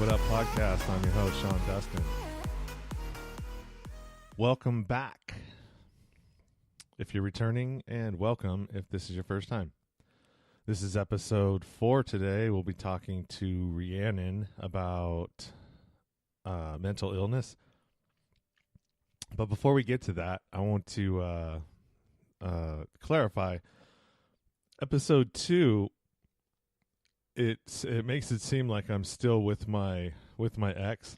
But Up podcast. I'm your host, Sean Dustin. Welcome back. If you're returning, and welcome if this is your first time. This is episode 4 today. We'll be talking to Rhiannon about mental illness. But before we get to that, I want to clarify. Episode 2, it makes it seem like I'm still with my ex.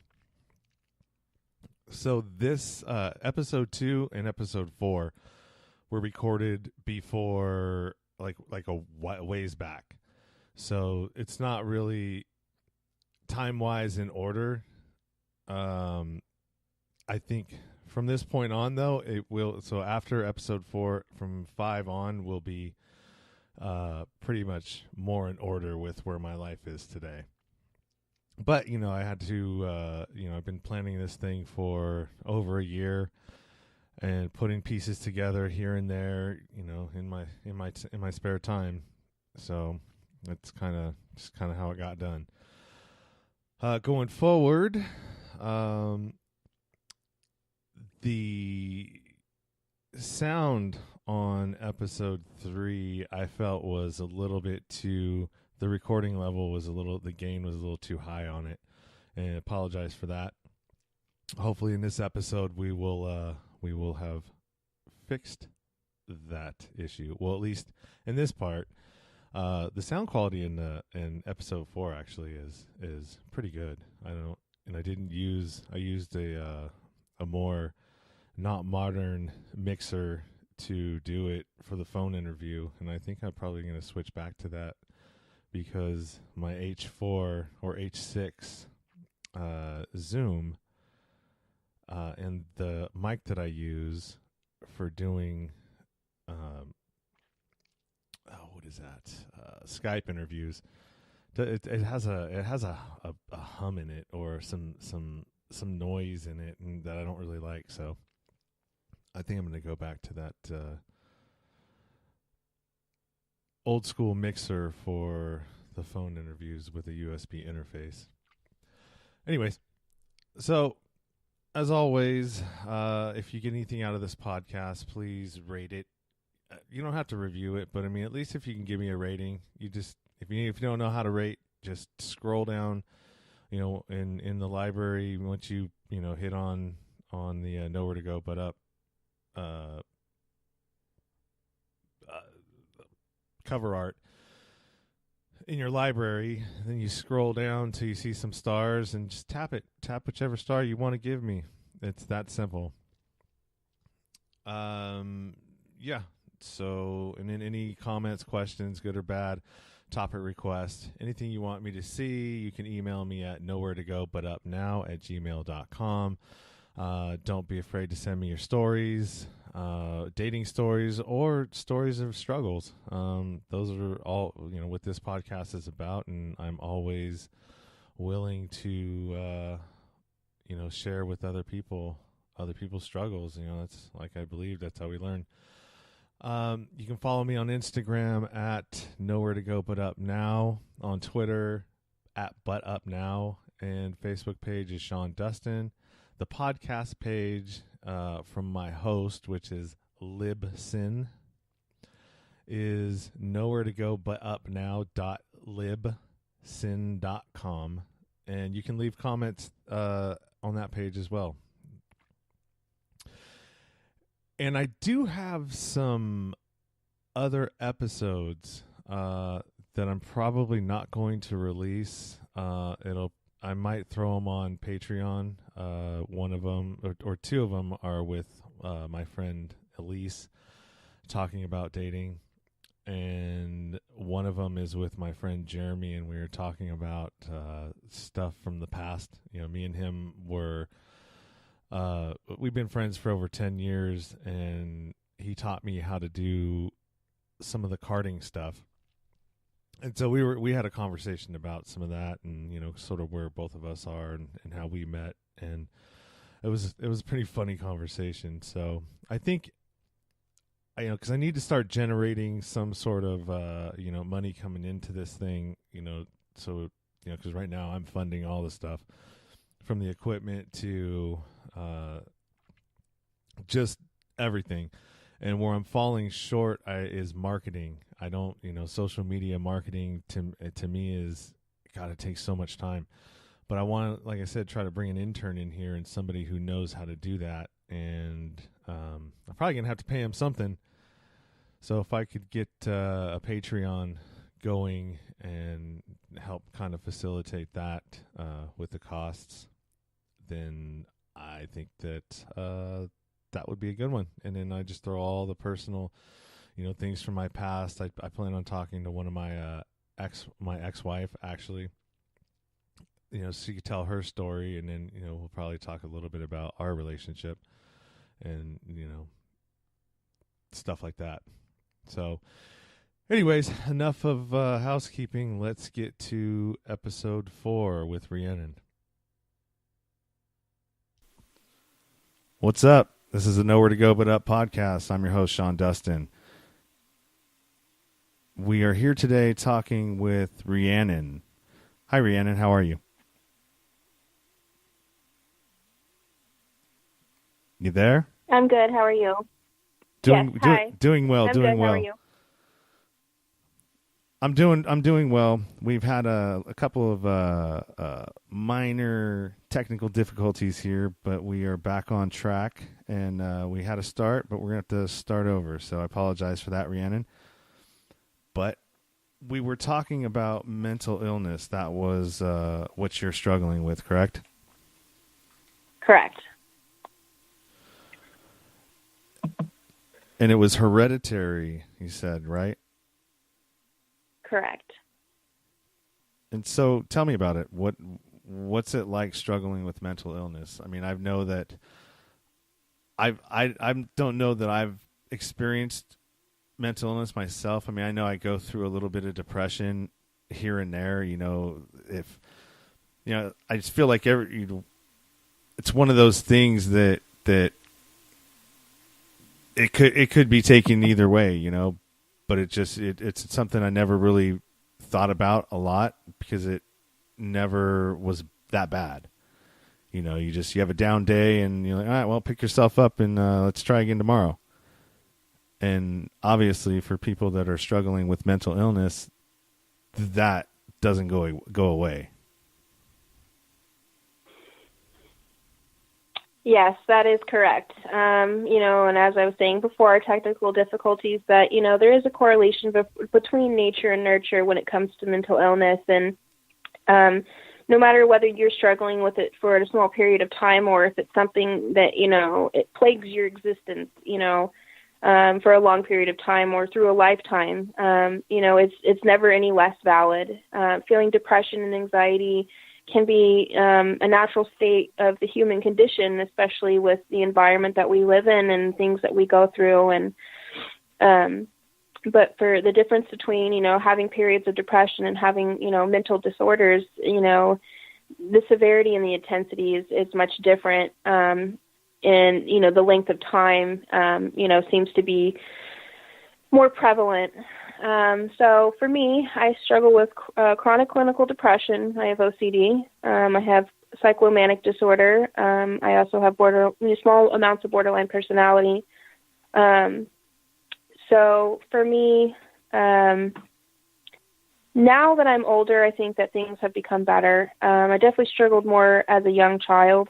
So this episode 2 and episode 4 were recorded before, like a ways back. So it's not really time-wise in order. I think from this point on, though, it will. So after episode 4, from 5 on, will be pretty much more in order with where my life is today. But, I had to, I've been planning this thing for over a year and putting pieces together here and there, in my spare time. So that's kind of how it got done. Going forward, the sound on episode 3 I felt was a little bit too, the recording level was the gain was a little too high on it, and I apologize for that. Hopefully in this episode we will have fixed that issue. Well, at least in this part, the sound quality in episode 4 actually is pretty good. I used a more not modern mixer to do it for the phone interview, and I think I'm probably going to switch back to that because my H4 or H6 Zoom and the mic that I use for doing Skype interviews, it has a hum in it, or some noise in it, and that I don't really like. So I think I'm going to go back to that old school mixer for the phone interviews with a USB interface. Anyways, so as always, if you get anything out of this podcast, please rate it. You don't have to review it, but at least if you can give me a rating. If you don't know how to rate, just scroll down, in the library. Once you hit on the Nowhere to Go But Up cover art in your library, then you scroll down till you see some stars and just tap whichever star you want to give me. It's that simple. Yeah. So, and then any comments, questions, good or bad, topic request, anything you want me to see, you can email me at nowheretogobutupnow@gmail.com. Don't be afraid to send me your stories, dating stories, or stories of struggles. Those are all, what this podcast is about, and I'm always willing to, share with other people's struggles. That's I believe that's how we learn. You can follow me on Instagram at Nowhere to Go But Up Now, on Twitter at But Up Now, and Facebook page is Sean Dustin. The podcast page from my host, which is Libsyn, is nowhere to go but up now.libsyn.com, and you can leave comments on that page as well. And I do have some other episodes that I'm probably not going to release. I might throw them on Patreon. One of them or two of them are with my friend Elise, talking about dating, and one of them is with my friend Jeremy, and we were talking about stuff from the past. Me and him we've been friends for over 10 years, and he taught me how to do some of the carding stuff. And so we had a conversation about some of that, and sort of where both of us are and how we met, and it was a pretty funny conversation. So I think, because I need to start generating some sort of money coming into this thing, so because right now I'm funding all the stuff from the equipment to just everything. And where I'm falling short is marketing. I don't, social media marketing to me is, God, it takes so much time. But I want to, like I said, try to bring an intern in here and somebody who knows how to do that. And I'm probably going to have to pay him something. So if I could get a Patreon going and help kind of facilitate that with the costs, then I think that that would be a good one. And then I just throw all the personal, things from my past. I plan on talking to one of my ex-wife, actually, so you could tell her story, and then, we'll probably talk a little bit about our relationship and, stuff like that. So anyways, enough of housekeeping. Let's get to episode 4 with Rhiannon. What's up? This is the Nowhere to Go But Up podcast. I'm your host, Sean Dustin. We are here today talking with Rhiannon. Hi, Rhiannon. How are you? You there? I'm good. How are you? Doing well. I'm doing good. well. How are you? I'm doing well. We've had a couple of minor technical difficulties here, but we are back on track, and we had a start, but we're going to have to start over. So I apologize for that, Rhiannon. But we were talking about mental illness. That was what you're struggling with, correct? Correct. And it was hereditary, you said, right? Correct. And so tell me about it. What's it like struggling with mental illness? I mean, I know that I don't know that I've experienced mental illness myself. I mean, I know I go through a little bit of depression here and there, I just feel like it's one of those things that it could be taken either way, but it's something I never really thought about a lot because it never was that bad. You have a down day and you're like, all right, well, pick yourself up and let's try again tomorrow. And obviously for people that are struggling with mental illness, that doesn't go away. Yes, that is correct. And as I was saying before, our technical difficulties, that, there is a correlation between nature and nurture when it comes to mental illness. And no matter whether you're struggling with it for a small period of time or if it's something that, it plagues your existence, for a long period of time or through a lifetime, it's never any less valid. Feeling depression and anxiety can be a natural state of the human condition, especially with the environment that we live in and things that we go through. And but for the difference between, having periods of depression and having, mental disorders, the severity and the intensity is much different. And, the length of time, seems to be more prevalent. So for me, I struggle with chronic clinical depression. I have OCD. I have cyclomanic disorder. I also have small amounts of borderline personality. So for me, now that I'm older, I think that things have become better. I definitely struggled more as a young child,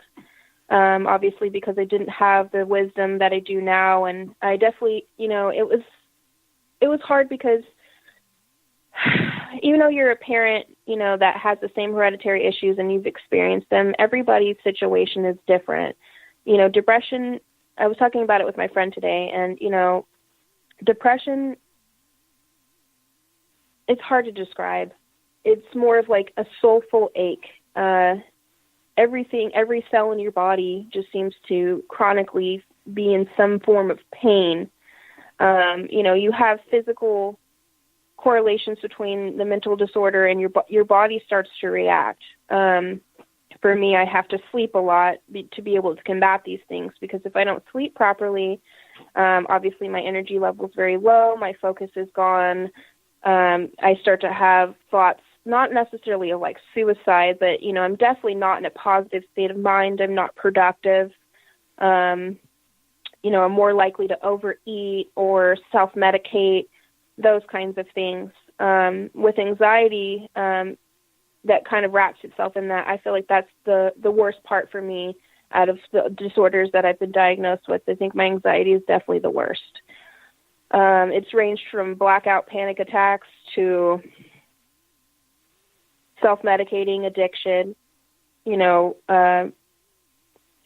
obviously because I didn't have the wisdom that I do now. And I definitely, it was hard because even though you're a parent, that has the same hereditary issues and you've experienced them, everybody's situation is different. Depression, I was talking about it with my friend today, and, depression, it's hard to describe. It's more of like a soulful ache. Every cell in your body just seems to chronically be in some form of pain. You have physical correlations between the mental disorder and your body starts to react. For me, I have to sleep a lot to be able to combat these things, because if I don't sleep properly, obviously my energy level is very low, my focus is gone. I start to have thoughts not necessarily of like suicide, but, you know, I'm definitely not in a positive state of mind. I'm not productive. You know, I'm more likely to overeat or self-medicate, those kinds of things. With anxiety, that kind of wraps itself in that. I feel like that's the worst part for me out of the disorders that I've been diagnosed with. I think my anxiety is definitely the worst. It's ranged from blackout panic attacks to self-medicating, addiction, you know,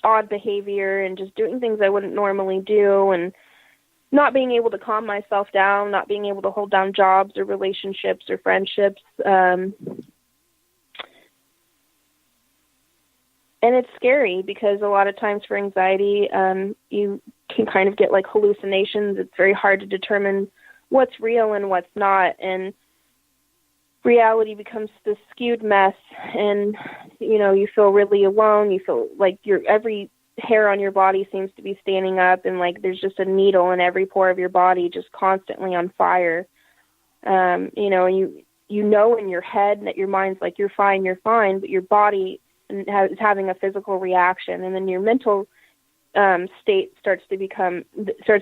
odd behavior and just doing things I wouldn't normally do, and not being able to calm myself down, not being able to hold down jobs or relationships or friendships. And it's scary because a lot of times for anxiety, you can kind of get like hallucinations. It's very hard to determine what's real and what's not. And reality becomes this skewed mess, and, you know, you feel really alone. You feel like every hair on your body seems to be standing up, and like there's just a needle in every pore of your body, just constantly on fire. You know, and you know in your head that your mind's like, you're fine, but your body is having a physical reaction, and then your mental state starts to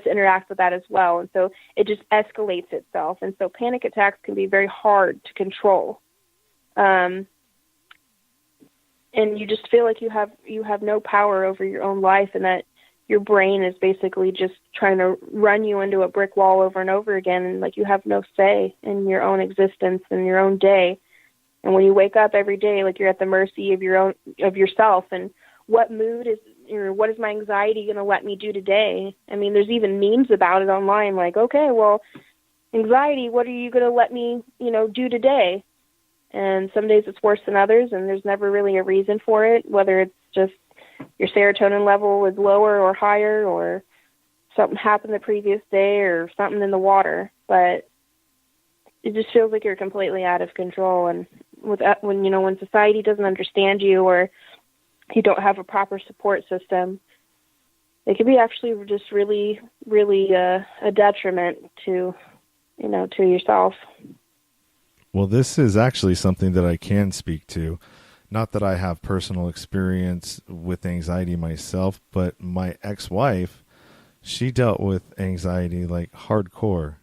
interact with that as well, and so it just escalates itself. And so panic attacks can be very hard to control, and you just feel like you have no power over your own life, and that your brain is basically just trying to run you into a brick wall over and over again, and like you have no say in your own existence and your own day. And when you wake up every day, like you're at the mercy of yourself, and what mood is, or what is my anxiety going to let me do today? I mean, there's even memes about it online, like, okay, well, anxiety, what are you going to let me, you know, do today? And some days it's worse than others, and there's never really a reason for it, whether it's just your serotonin level is lower or higher, or something happened the previous day, or something in the water. But it just feels like you're completely out of control. And when society doesn't understand you, or you don't have a proper support system, it can be actually just really, really a detriment to yourself. Well, this is actually something that I can speak to. Not that I have personal experience with anxiety myself, but my ex-wife, she dealt with anxiety like hardcore,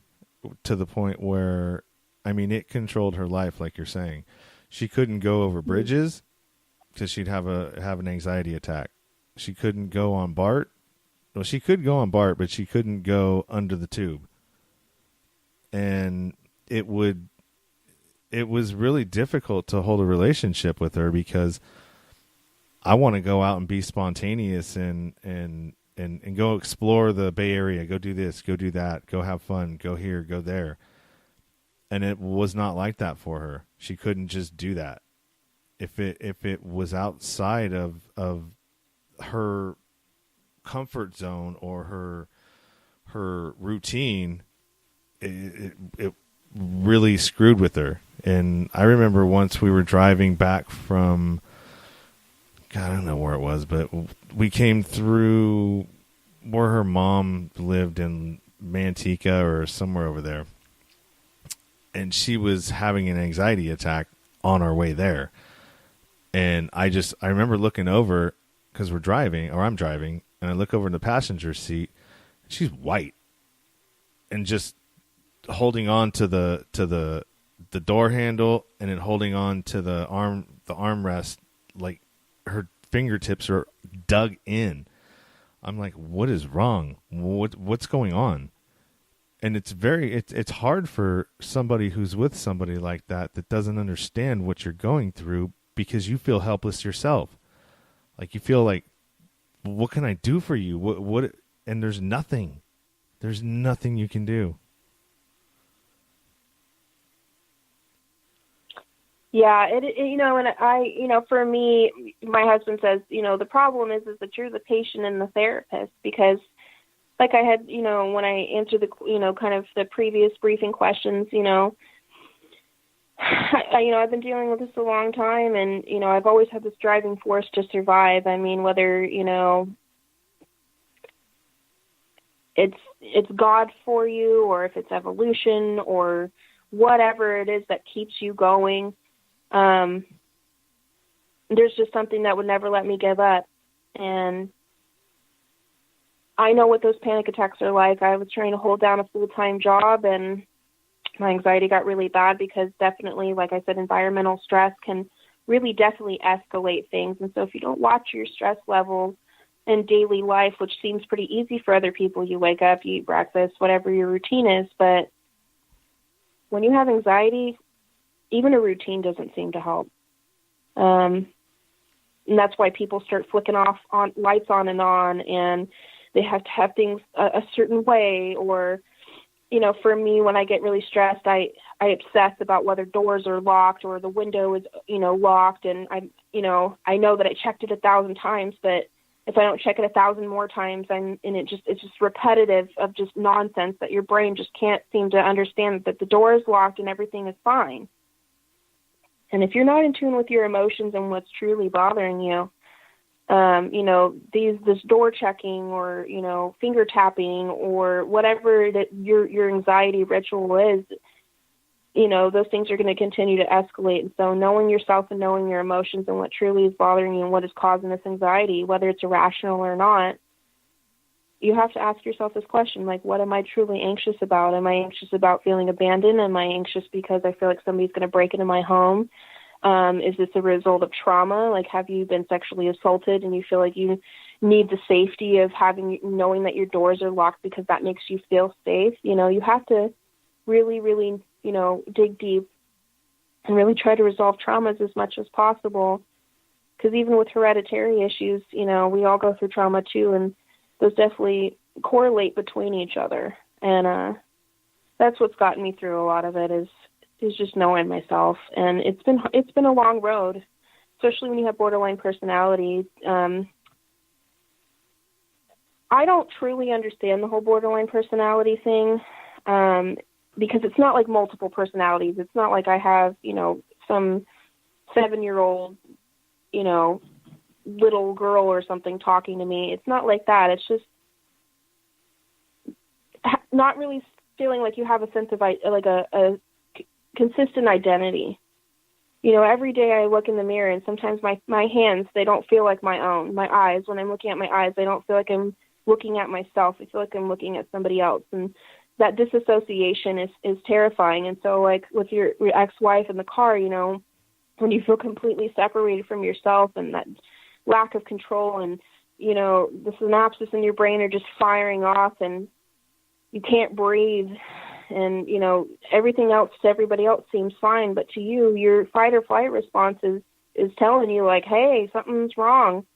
to the point where, I mean, it controlled her life, like you're saying. She couldn't go over bridges because she'd have an anxiety attack. She couldn't go on BART. Well, she could go on BART, but she couldn't go under the tube. And it was really difficult to hold a relationship with her, because I want to go out and be spontaneous and go explore the Bay Area, go do this, go do that, go have fun, go here, go there. And it was not like that for her. She couldn't just do that. If it was outside of her comfort zone or her routine, it really screwed with her. And I remember once we were driving back from, God, I don't know where it was, but we came through where her mom lived in Manteca or somewhere over there. And she was having an anxiety attack on our way there. And I remember looking over, because I'm driving, and I look over in the passenger seat, and she's white, and just holding on to the door handle, and then holding on to the armrest, like her fingertips are dug in. I'm like, what is wrong? What's going on? And it's hard for somebody who's with somebody like that doesn't understand what you're going through, because you feel helpless yourself. Like, you feel like, what can I do for you? What? And there's nothing you can do. Yeah, and for me, my husband says, the problem is that you're the patient and the therapist, because like I had, when I answered the, kind of the previous briefing questions, I've been dealing with this a long time, and, I've always had this driving force to survive. I mean, whether, it's God for you, or if it's evolution, or whatever it is that keeps you going, There's just something that would never let me give up. And I know what those panic attacks are like. I was trying to hold down a full-time job, and my anxiety got really bad because definitely, like I said, environmental stress can really definitely escalate things. And so if you don't watch your stress levels in daily life, which seems pretty easy for other people, you wake up, you eat breakfast, whatever your routine is, but when you have anxiety, even a routine doesn't seem to help. And that's why people start flicking off on lights on, and they have to have things a certain way. Or, you know, for me, when I get really stressed, I obsess about whether doors are locked or the window is, you know, locked. And I know that I checked it 1,000 times, but if I don't check it 1,000 more times, it's just repetitive of just nonsense that your brain just can't seem to understand that the door is locked and everything is fine. And if you're not in tune with your emotions and what's truly bothering you, you know, this door checking or, you know, finger tapping or whatever that your anxiety ritual is, you know, those things are going to continue to escalate. And so knowing yourself and knowing your emotions and what truly is bothering you and what is causing this anxiety, whether it's irrational or not, you have to ask yourself this question, like, what am I truly anxious about? Am I anxious about feeling abandoned? Am I anxious because I feel like somebody's going to break into my home? Is this a result of trauma? Like, have you been sexually assaulted and you feel like you need the safety of knowing that your doors are locked because that makes you feel safe? You know, you have to really, really, you know, dig deep and really try to resolve traumas as much as possible. Because even with hereditary issues, you know, we all go through trauma too, and those definitely correlate between each other. And that's what's gotten me through a lot of it is just knowing myself. And it's been a long road, especially when you have borderline personality. I don't truly understand the whole borderline personality thing, because it's not like multiple personalities. It's not like I have, you know, some 7-year-old, you know, little girl or something talking to me. It's not like that. It's just not really feeling like you have a sense of like a consistent identity. You know, every day I look in the mirror and sometimes my hands, they don't feel like my own. My eyes, when I'm looking at my eyes, I don't feel like I'm looking at myself. I feel like I'm looking at somebody else. And that disassociation is terrifying. And so like with your ex-wife in the car, you know, when you feel completely separated from yourself and that lack of control and, you know, the synapses in your brain are just firing off and you can't breathe and, you know, everything else to everybody else seems fine. But to you, your fight or flight response is telling you like, hey, something's wrong.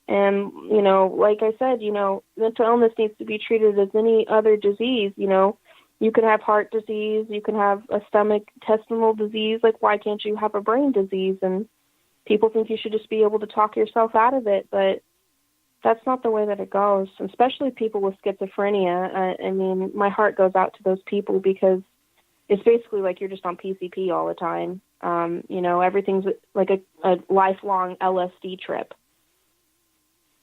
And, you know, like I said, you know, mental illness needs to be treated as any other disease. You know, you can have heart disease, you can have a stomach intestinal disease. Like, why can't you have a brain disease? And people think you should just be able to talk yourself out of it, but that's not the way that it goes, especially people with schizophrenia. I mean, my heart goes out to those people because it's basically like you're just on PCP all the time. You know, everything's like a lifelong LSD trip,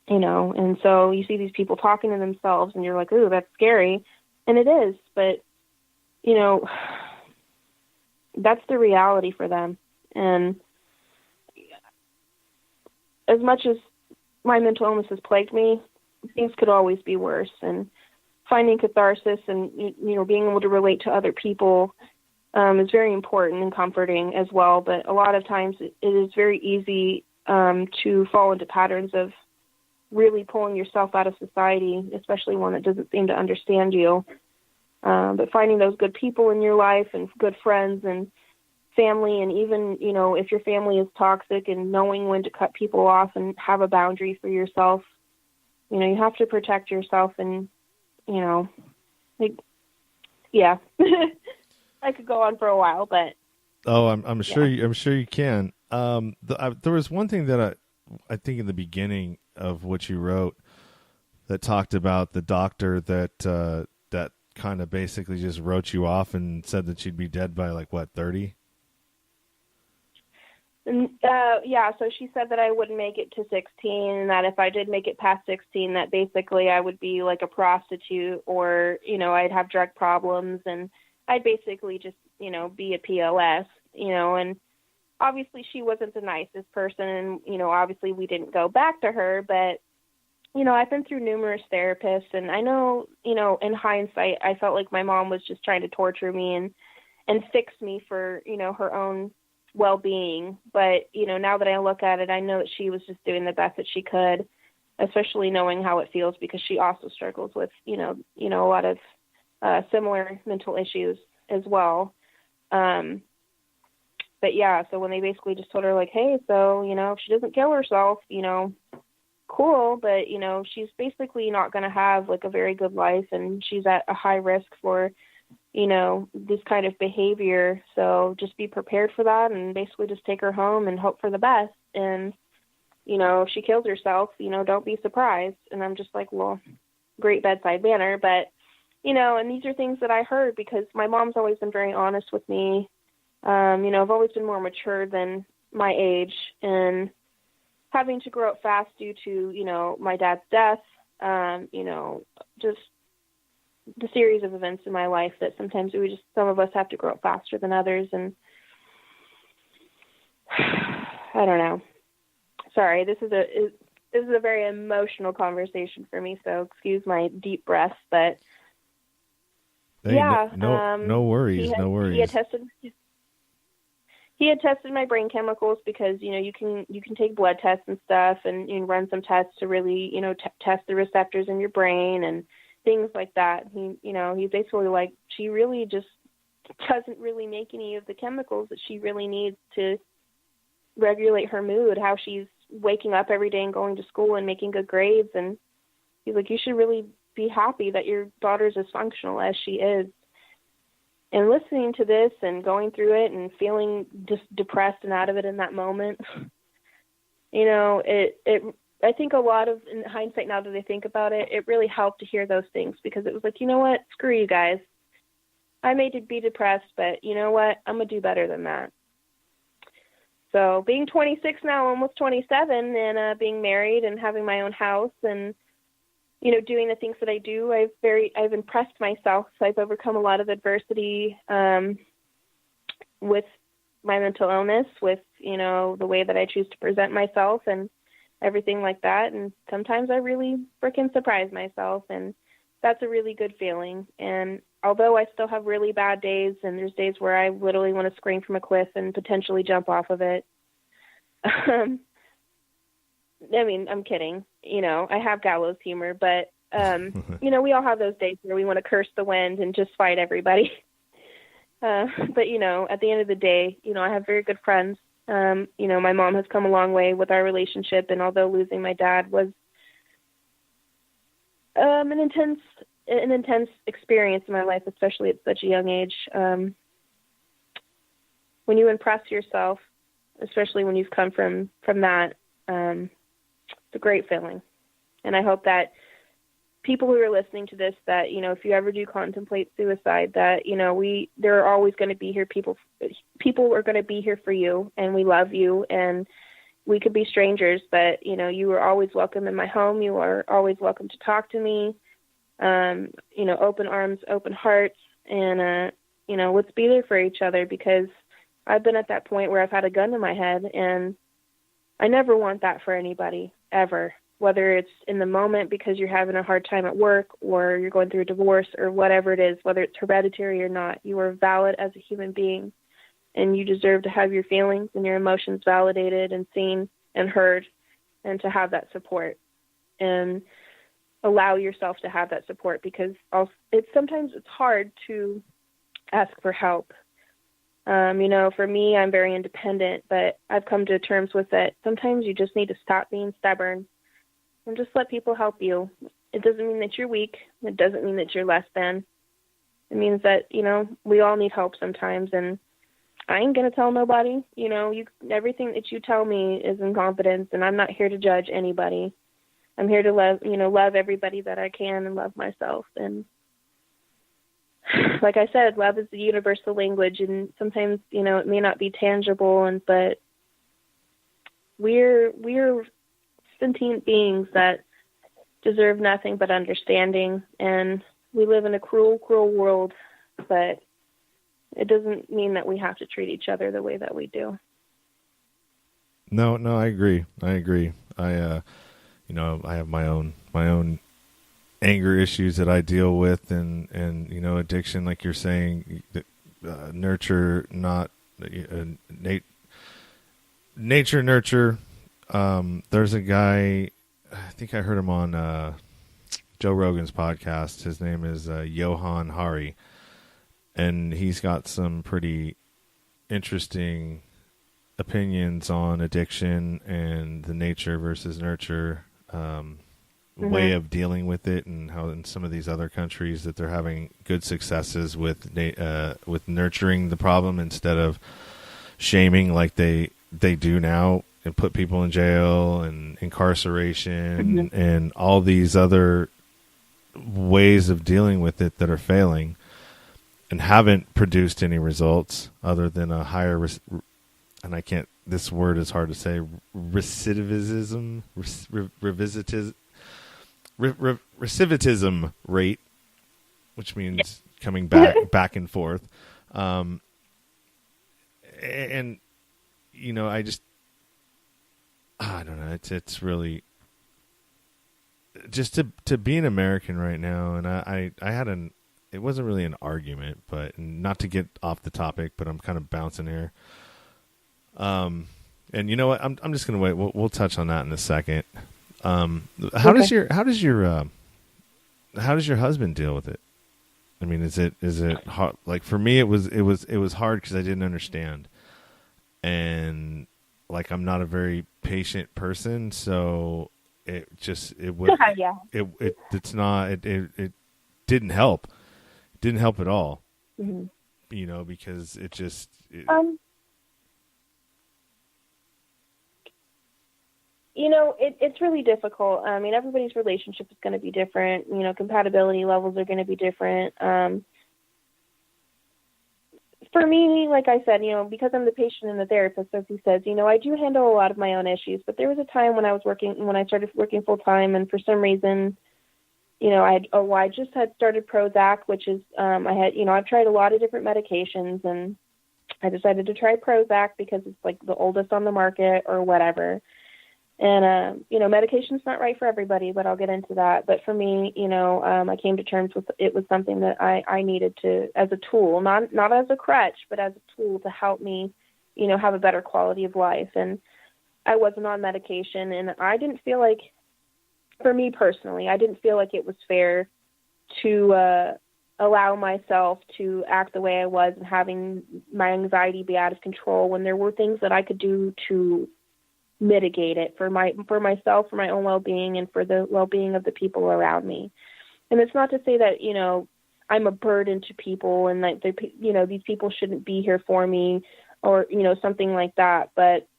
you know, and so you see these people talking to themselves and you're like, ooh, that's scary. And it is, but, you know, that's the reality for them. And as much as my mental illness has plagued me, things could always be worse. And finding catharsis and, you know, being able to relate to other people is very important and comforting as well. But a lot of times it is very easy to fall into patterns of really pulling yourself out of society, especially one that doesn't seem to understand you. But finding those good people in your life and good friends and family, and even, you know, if your family is toxic, and knowing when to cut people off and have a boundary for yourself. You know, you have to protect yourself, and, you know, like, yeah. I could go on for a while, but I'm sure I'm sure you can. There was one thing that I think in the beginning of what you wrote that talked about the doctor that that kind of basically just wrote you off and said that you'd be dead by like what, 30? Yeah, so she said that I wouldn't make it to 16, and that if I did make it past 16, that basically I would be like a prostitute, or, you know, I'd have drug problems, and I'd basically just, you know, be a POS, you know. And obviously she wasn't the nicest person, and, obviously we didn't go back to her, but, I've been through numerous therapists, and I know, in hindsight, I felt like my mom was just trying to torture me and fix me for, her own well-being. But, now that I look at it, I know that she was just doing the best that she could, especially knowing how it feels, because she also struggles with, a lot of similar mental issues as well. But yeah, so when they basically just told her, like, hey, so, if she doesn't kill herself, cool, but, she's basically not going to have, like, a very good life, and she's at a high risk for, this kind of behavior. So just be prepared for that, and basically just take her home and hope for the best. And, if she kills herself, don't be surprised. And I'm just like, well, great bedside manner. But, and these are things that I heard because my mom's always been very honest with me. I've always been more mature than my age, and having to grow up fast due to, my dad's death, just the series of events in my life that sometimes some of us have to grow up faster than others. And I don't know. Sorry, this is a very emotional conversation for me, so excuse my deep breaths, but hey, yeah. No worries, no worries. He had tested my brain chemicals because, you can take blood tests and stuff, and you can run some tests to really, test the receptors in your brain and things like that. He's basically like, she really just doesn't really make any of the chemicals that she really needs to regulate her mood, how she's waking up every day and going to school and making good grades. And he's like, you should really be happy that your daughter's as functional as she is. And listening to this and going through it and feeling just depressed and out of it in that moment, I think a lot of, in hindsight, now that I think about it, it really helped to hear those things, because it was like, you know what, screw you guys. I may be depressed, but you know what, I'm going to do better than that. So being 26 now, almost 27, and being married and having my own house and, doing the things that I do, I've impressed myself. So I've overcome a lot of adversity with my mental illness, with, the way that I choose to present myself and everything like that. And sometimes I really freaking surprise myself, and that's a really good feeling. And although I still have really bad days, and there's days where I literally want to scream from a cliff and potentially jump off of it, I mean, I'm kidding. I have gallows humor, but, we all have those days where we want to curse the wind and just fight everybody. But, at the end of the day, I have very good friends. My mom has come a long way with our relationship, and although losing my dad was an intense experience in my life, especially at such a young age, when you impress yourself, especially when you've come from that, it's a great feeling. And I hope that people who are listening to this, that, if you ever do contemplate suicide, that, there are always going to be here. People are going to be here for you, and we love you, and we could be strangers, but, you are always welcome in my home. You are always welcome to talk to me. Open arms, open hearts, and, let's be there for each other, because I've been at that point where I've had a gun to my head, and I never want that for anybody, ever. Whether it's in the moment because you're having a hard time at work, or you're going through a divorce, or whatever it is, whether it's hereditary or not, you are valid as a human being, and you deserve to have your feelings and your emotions validated and seen and heard, and to have that support, and allow yourself to have that support, because sometimes it's hard to ask for help. For me, I'm very independent, but I've come to terms with it. Sometimes you just need to stop being stubborn and just let people help you. It doesn't mean that you're weak. It doesn't mean that you're less than. It means that, we all need help sometimes, and I ain't going to tell nobody. Everything that you tell me is in confidence, and I'm not here to judge anybody. I'm here to love everybody that I can, and love myself. And like I said, love is the universal language, and sometimes, it may not be tangible, but we're sentient beings that deserve nothing but understanding, and we live in a cruel, cruel world, but it doesn't mean that we have to treat each other the way that we do. No, no, I agree. I agree. I have my own anger issues that I deal with, and addiction, like you're saying, nurture, not nature, nurture. There's a guy, I think I heard him on Joe Rogan's podcast. His name is Johan Hari, and he's got some pretty interesting opinions on addiction and the nature versus nurture way of dealing with it, and how in some of these other countries that they're having good successes with nurturing the problem instead of shaming like they do now, and put people in jail and incarceration and all these other ways of dealing with it that are failing and haven't produced any results other than a higher and I can't, this word is hard to say, recidivism rate, which means coming back and forth. And I don't know, it's really just to be an American right now. And I had it wasn't really an argument, but not to get off the topic, but I'm kind of bouncing here. And you know what? I'm just gonna wait. We'll touch on that in a second. How does your husband deal with it? I mean, is it hard? Like for me, it was hard because I didn't understand, and like I'm not a very patient person, so it didn't help. It didn't help at all. Mm-hmm. Because it just. It's really difficult. I mean, everybody's relationship is going to be different. Compatibility levels are going to be different. For me, like I said, because I'm the patient and the therapist, as he says, I do handle a lot of my own issues. But there was a time when I started working full time, and for some reason, I just had started Prozac, which is, I've tried a lot of different medications, and I decided to try Prozac because it's like the oldest on the market or whatever. And, medication's not right for everybody, but I'll get into that. But for me, I came to terms with it was something that I needed to, as a tool, not as a crutch, but as a tool to help me, have a better quality of life. And I wasn't on medication, and I didn't feel like, for me personally, I didn't feel like it was fair to allow myself to act the way I was and having my anxiety be out of control when there were things that I could do to mitigate it for myself, for my own well-being, and for the well-being of the people around me. And it's not to say that, I'm a burden to people and that, these people shouldn't be here for me or, something like that. But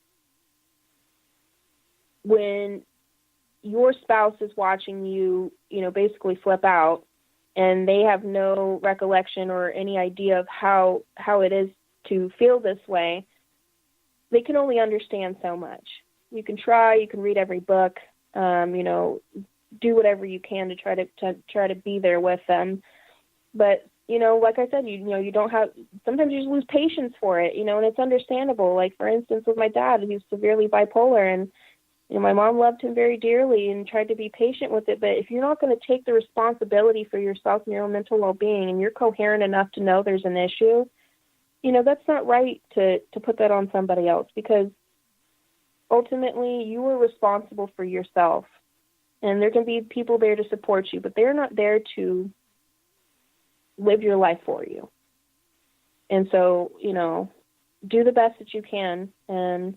when your spouse is watching you, basically flip out, and they have no recollection or any idea of how it is to feel this way, they can only understand so much. You can try, you can read every book, do whatever you can to try to be there with them. But, like I said, you don't have, sometimes you just lose patience for it, and it's understandable. Like, for instance, with my dad, he was severely bipolar, and, my mom loved him very dearly and tried to be patient with it. But if you're not going to take the responsibility for yourself and your own mental well-being, and you're coherent enough to know there's an issue, that's not right to put that on somebody else, because ultimately you are responsible for yourself, and there can be people there to support you, but they're not there to live your life for you. And so, do the best that you can and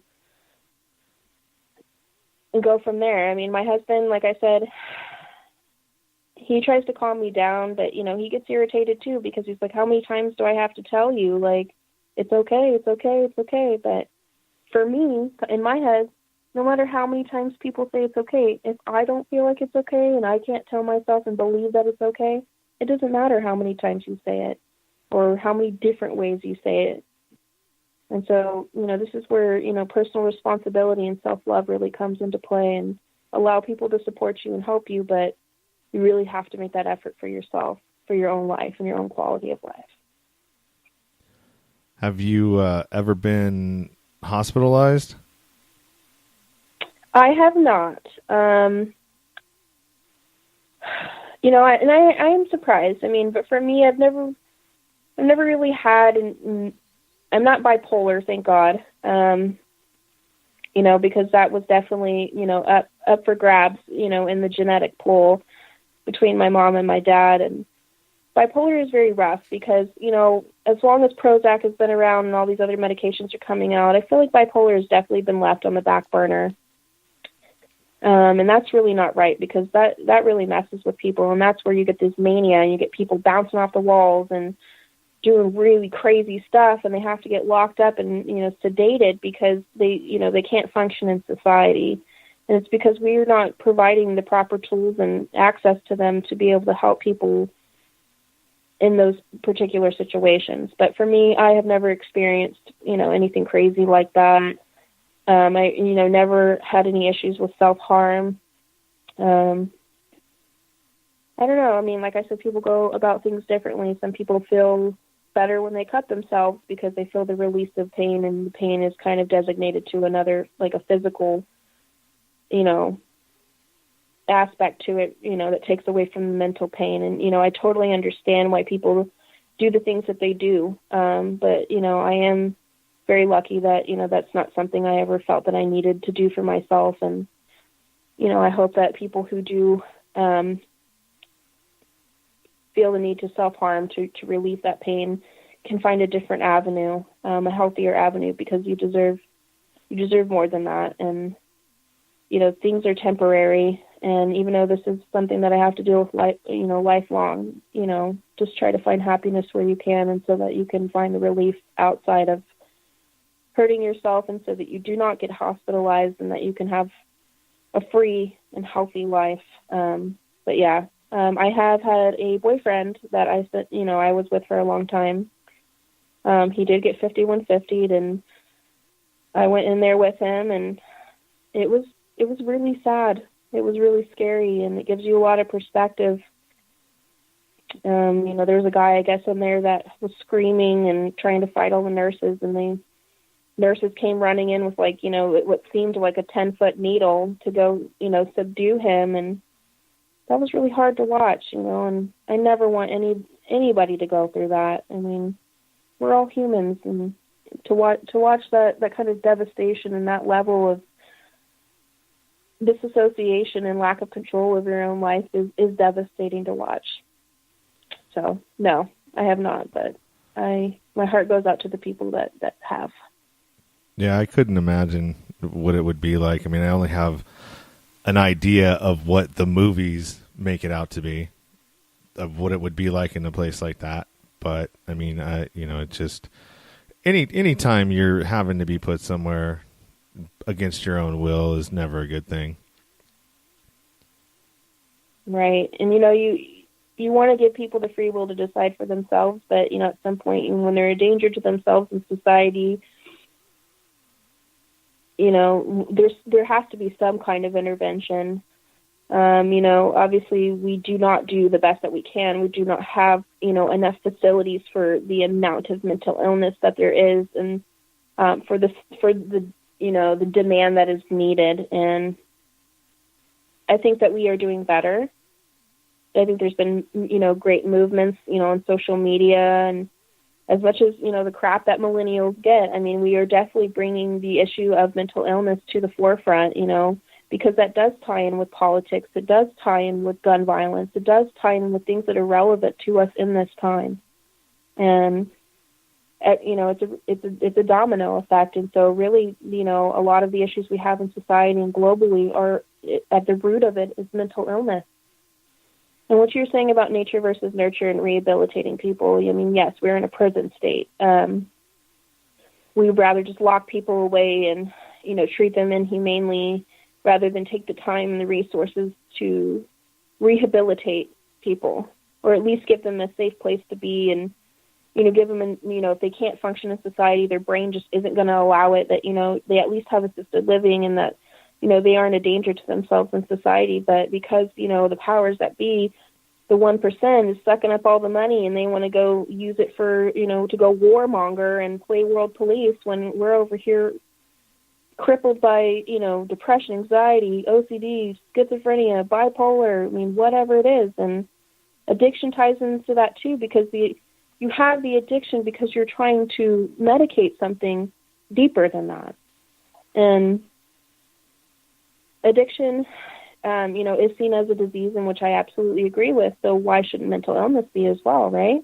go from there. I mean, my husband, like I said, he tries to calm me down, but, he gets irritated too, because he's like, how many times do I have to tell you? Like, it's okay, it's okay, it's okay. But for me, in my head, no matter how many times people say it's okay, if I don't feel like it's okay and I can't tell myself and believe that it's okay, it doesn't matter how many times you say it or how many different ways you say it. And so, this is where, personal responsibility and self-love really comes into play, and allow people to support you and help you, but you really have to make that effort for yourself, for your own life and your own quality of life. Have you ever been hospitalized? I have not. I am surprised. I mean, but for me, I've never really had, and I'm not bipolar, thank God. Because that was definitely, up for grabs, in the genetic pool between my mom and my dad. And bipolar is very rough because, as long as Prozac has been around and all these other medications are coming out, I feel like bipolar has definitely been left on the back burner. And that's really not right, because that really messes with people, and that's where you get this mania and you get people bouncing off the walls and doing really crazy stuff, and they have to get locked up and sedated because they can't function in society. And it's because we're not providing the proper tools and access to them to be able to help people in those particular situations. But for me, I have never experienced anything crazy like that. I never had any issues with self-harm. I don't know. I mean, like I said, people go about things differently. Some people feel better when they cut themselves because they feel the release of pain, and the pain is kind of designated to another, like a physical, aspect to it, that takes away from the mental pain. And, I totally understand why people do the things that they do. But, I am very lucky that, that's not something I ever felt that I needed to do for myself. And, I hope that people who do feel the need to self-harm to relieve that pain can find a different avenue, a healthier avenue, because you deserve more than that. And, things are temporary. And even though this is something that I have to deal with lifelong, just try to find happiness where you can, and so that you can find the relief outside of hurting yourself, and so that you do not get hospitalized, and that you can have a free and healthy life. But yeah, I have had a boyfriend that I was with for a long time. He did get 5150'd, and I went in there with him, and it was really sad. It was really scary, and it gives you a lot of perspective. There was a guy, I guess, in there that was screaming and trying to fight all the nurses, and the nurses came running in with what seemed like a 10-foot needle to go, subdue him. And that was really hard to watch, and I never want anybody to go through that. I mean, we're all humans, and to watch that kind of devastation and that level of disassociation and lack of control of your own life is devastating to watch. So no, I have not, but my heart goes out to the people that have. Yeah, I couldn't imagine what it would be like. I mean, I only have an idea of what the movies make it out to be, of what it would be like in a place like that. But I mean, it's just any time you're having to be put somewhere against your own will is never a good thing. Right. And you want to give people the free will to decide for themselves, but at some point, when they're a danger to themselves and society, there has to be some kind of intervention. Obviously we do not do the best that we can. We do not have, enough facilities for the amount of mental illness that there is, and for the the demand that is needed. And I think that we are doing better. I think there's been, great movements, on social media, and as much as, the crap that millennials get, I mean, we are definitely bringing the issue of mental illness to the forefront, because that does tie in with politics. It does tie in with gun violence. It does tie in with things that are relevant to us in this time. And it's a domino effect. And so really, a lot of the issues we have in society and globally are at the root of it is mental illness. And what you're saying about nature versus nurture and rehabilitating people, I mean, yes, we're in a prison state. We'd rather just lock people away and, treat them inhumanely rather than take the time and the resources to rehabilitate people, or at least give them a safe place to be, and give them, if they can't function in society, their brain just isn't going to allow it, that, they at least have assisted living, and that, they aren't a danger to themselves in society. But because, the powers that be, the 1% is sucking up all the money, and they want to go use it for, to go warmonger and play world police, when we're over here crippled by, depression, anxiety, OCD, schizophrenia, bipolar, I mean, whatever it is. And addiction ties into that too, because you have the addiction because you're trying to medicate something deeper than that. And addiction, is seen as a disease, in which I absolutely agree with. So why shouldn't mental illness be as well, right?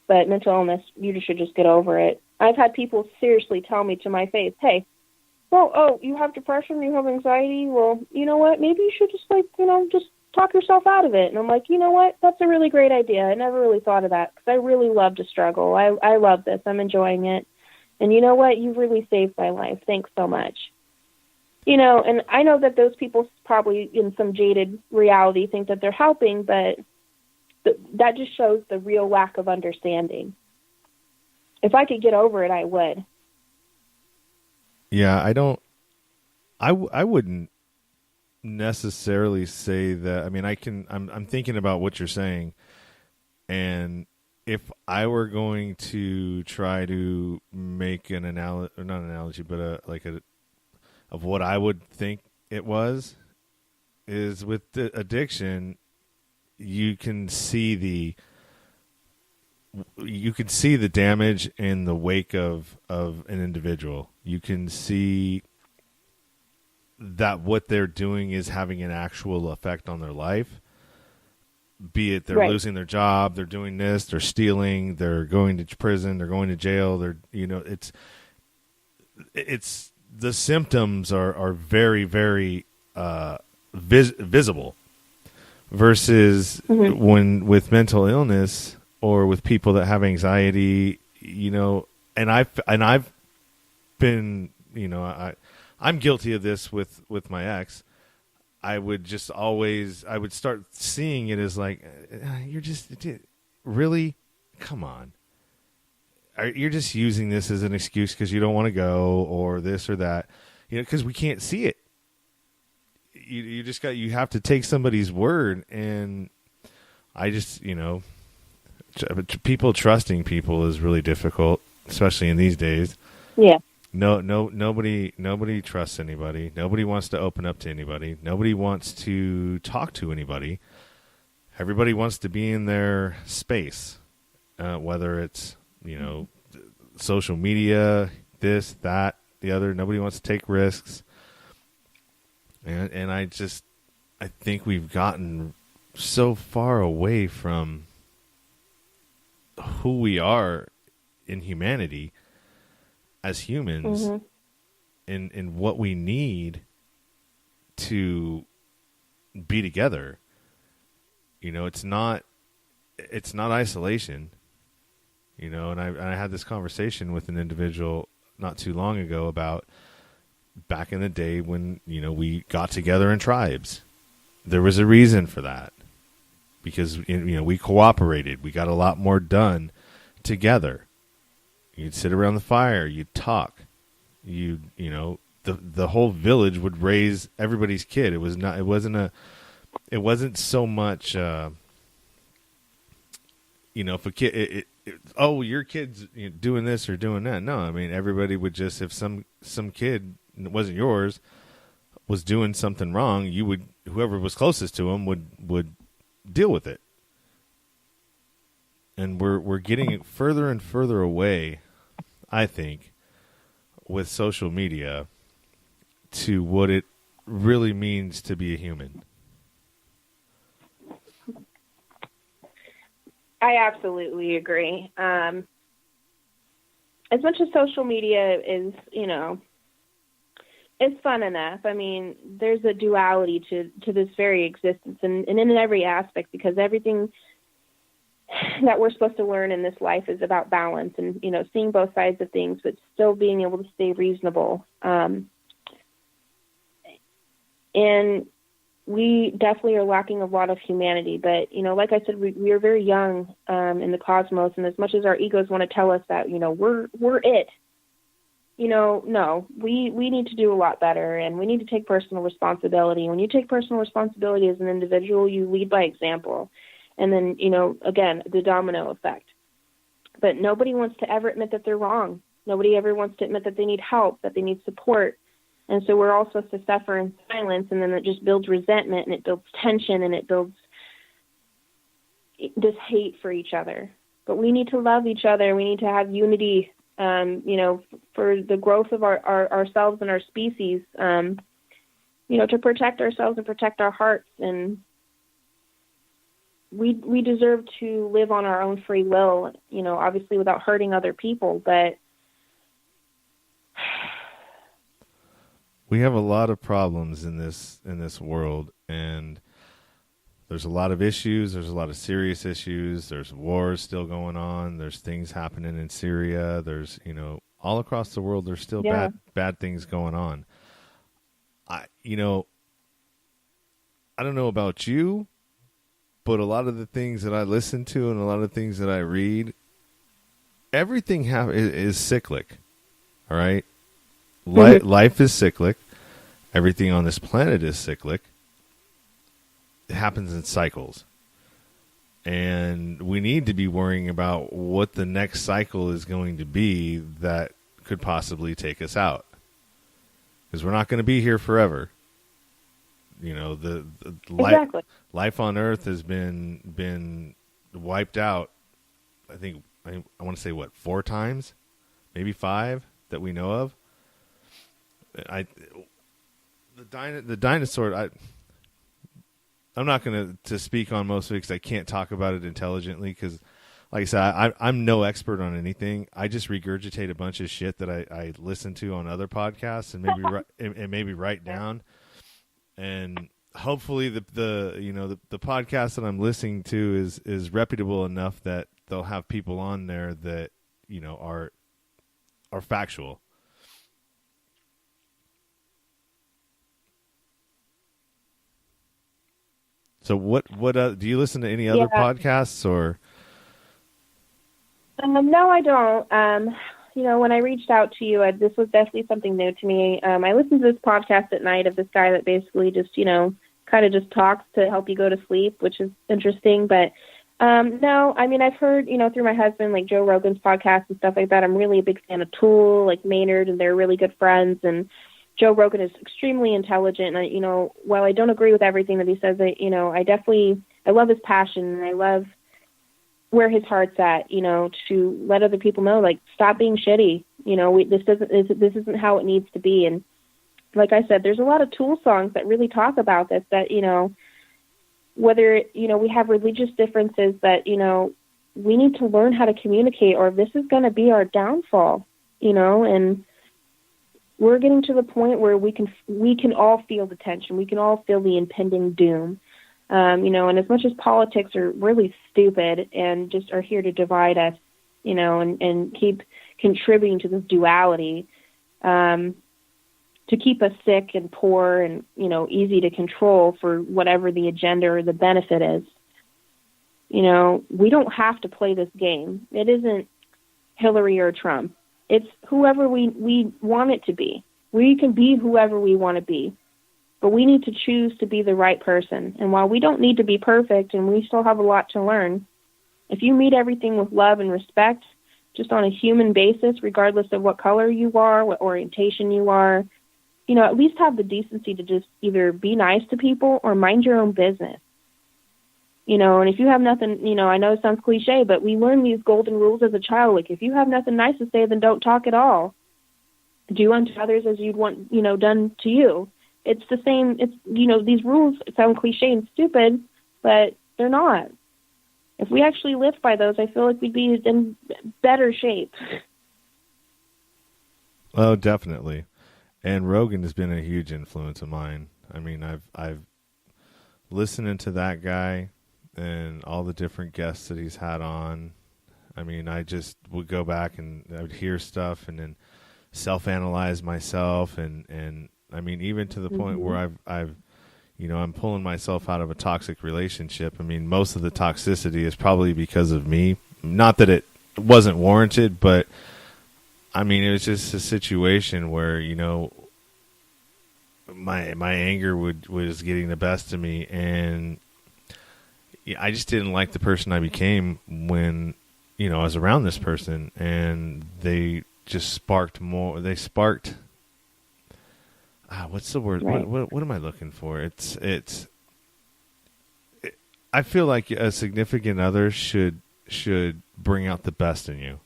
But mental illness, you should just get over it. I've had people seriously tell me to my face, hey, well, you have depression, you have anxiety, well, you know what, maybe you should just, just talk yourself out of it. And I'm like, you know what, that's a really great idea. I never really thought of that, because I really love to struggle. I love this. I'm enjoying it. And you know what, you've really saved my life. Thanks so much. And I know that those people probably in some jaded reality think that they're helping, but that just shows the real lack of understanding. If I could get over it, I would. Yeah, I wouldn't necessarily say that. I mean, I'm thinking about what you're saying, and if I were going to try to make an not an analogy, but of what I would think it is with the addiction, you can see the damage in the wake of an individual. You can see that what they're doing is having an actual effect on their life. Be it they're right. losing their job, they're doing this, they're stealing, they're going to prison, they're going to jail, it's the symptoms are very, very visible, versus when with mental illness or with people that have anxiety, and I've been, I'm guilty of this with my ex. I would start seeing it as like, you're just really, come on. You're just using this as an excuse because you don't want to go, or this or that, because we can't see it. You have to take somebody's word. And I just, people trusting people is really difficult, especially in these days. Yeah. Nobody trusts anybody. Nobody wants to open up to anybody. Nobody wants to talk to anybody. Everybody wants to be in their space, whether it's, social media, this, that, the other. Nobody wants to take risks. And I think we've gotten so far away from who we are in humanity as humans, in what we need to be together. It's not isolation. And I had this conversation with an individual not too long ago about back in the day when, we got together in tribes. There was a reason for that, because, we cooperated. We got a lot more done together. You'd sit around the fire, you'd talk, the whole village would raise everybody's kid. It wasn't so much, if a kid, your kid's doing this or doing that. No, I mean, everybody would just, if some kid, it wasn't yours, was doing something wrong, whoever was closest to him would deal with it. And we're getting further and further away, I think, with social media, to what it really means to be a human. I absolutely agree. As much as social media is, it's fun enough. I mean, there's a duality to this very existence, and in every aspect, because everything that we're supposed to learn in this life is about balance and, seeing both sides of things, but still being able to stay reasonable. And we definitely are lacking a lot of humanity. But, like I said, we are very young in the cosmos, and as much as our egos want to tell us that, we're it, no, we need to do a lot better, and we need to take personal responsibility. When you take personal responsibility as an individual, you lead by example. And then, again, the domino effect. But nobody wants to ever admit that they're wrong. Nobody ever wants to admit that they need help, that they need support. And so we're all supposed to suffer in silence, and then it just builds resentment, and it builds tension, and it builds this hate for each other. But we need to love each other. We need to have unity, for the growth of ourselves and our species, to protect ourselves and protect our hearts. And we deserve to live on our own free will, obviously without hurting other people. But we have a lot of problems in this world, and there's a lot of issues. There's a lot of serious issues. There's wars still going on. There's things happening in Syria. There's, all across the world, there's still bad things going on. I don't know about you, but a lot of the things that I listen to and a lot of things that I read, everything is cyclic. All right. Life is cyclic. Everything on this planet is cyclic. It happens in cycles. And we need to be worrying about what the next cycle is going to be that could possibly take us out. Because we're not going to be here forever. The exactly. life on Earth has been wiped out. I think I want to say 4 times, maybe 5 that we know of. The dinosaur. I'm not going to speak on most of it because I can't talk about it intelligently. Because, like I said, I'm no expert on anything. I just regurgitate a bunch of shit that I listen to on other podcasts and maybe write down. And hopefully the podcast that I'm listening to is reputable enough that they'll have people on there that are factual. So what do you listen to any other podcasts or? No, I don't. When I reached out to you, this was definitely something new to me. I listened to this podcast at night of this guy that basically just, kind of just talks to help you go to sleep, which is interesting. But no, I mean, I've heard, through my husband, like Joe Rogan's podcast and stuff like that. I'm really a big fan of Tool, like Maynard, and they're really good friends. And Joe Rogan is extremely intelligent. And, while I don't agree with everything that he says, I love his passion, and I love where his heart's at, to let other people know, like, stop being shitty. This isn't how it needs to be. And like I said, there's a lot of Tool songs that really talk about this, that, whether, we have religious differences, that, we need to learn how to communicate, or this is going to be our downfall, and we're getting to the point where we can all feel the tension. We can all feel the impending doom. And as much as politics are really stupid and just are here to divide us, and keep contributing to this duality, to keep us sick and poor and, easy to control for whatever the agenda or the benefit is. We don't have to play this game. It isn't Hillary or Trump. It's whoever we want it to be. We can be whoever we want to be, but we need to choose to be the right person. And while we don't need to be perfect, and we still have a lot to learn, if you meet everything with love and respect, just on a human basis, regardless of what color you are, what orientation you are, at least have the decency to just either be nice to people or mind your own business. And if you have nothing, I know it sounds cliche, but we learn these golden rules as a child. Like, if you have nothing nice to say, then don't talk at all. Do unto others as you'd want, done to you. It's the same. It's, these rules sound cliche and stupid, but they're not. If we actually lived by those, I feel like we'd be in better shape. Oh, definitely. And Rogan has been a huge influence of mine. I mean, I've listening to that guy and all the different guests that he's had on. I mean, I just would go back and I would hear stuff and then self-analyze myself. And I mean, even to the point where I'm pulling myself out of a toxic relationship. I mean, most of the toxicity is probably because of me. Not that it wasn't warranted, but I mean, it was just a situation where, my anger was getting the best of me, and I just didn't like the person I became when, I was around this person, and they just sparked more. They sparked what's the word? Right. What am I looking for? I feel like a significant other should bring out the best in you.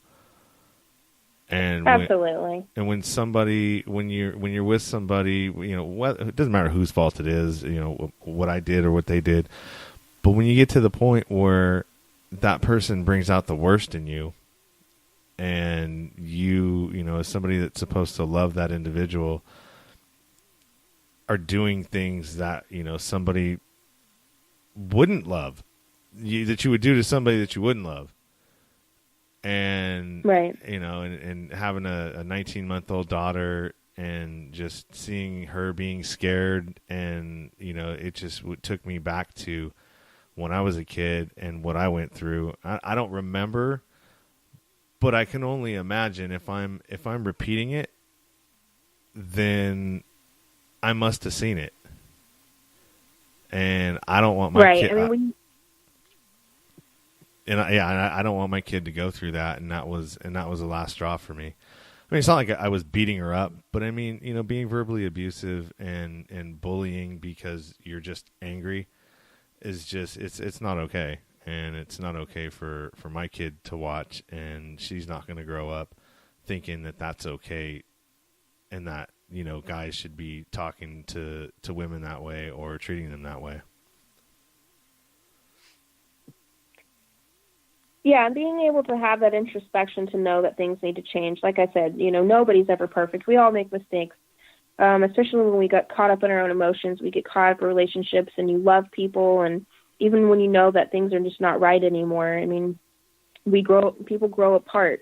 And Absolutely. when somebody, when you're with somebody, it doesn't matter whose fault it is, what I did or what they did, but when you get to the point where that person brings out the worst in you, and as somebody that's supposed to love that individual, are doing things that somebody wouldn't love, that you would do to somebody that you wouldn't love. And right. And having a 19-month-old daughter, and just seeing her being scared, and it just took me back to when I was a kid and what I went through. I don't remember, but I can only imagine if I'm repeating it, then I must have seen it, and I don't want my kid. I mean, I don't want my kid to go through that, and that was the last straw for me. I mean, it's not like I was beating her up, but I mean, being verbally abusive and bullying because you're just angry is just it's not okay, and it's not okay for my kid to watch, and she's not going to grow up thinking that that's okay, and that guys should be talking to women that way or treating them that way. Yeah, and being able to have that introspection to know that things need to change. Like I said, nobody's ever perfect. We all make mistakes, especially when we get caught up in our own emotions. We get caught up in relationships, and you love people, and even when you know that things are just not right anymore. I mean, people grow apart.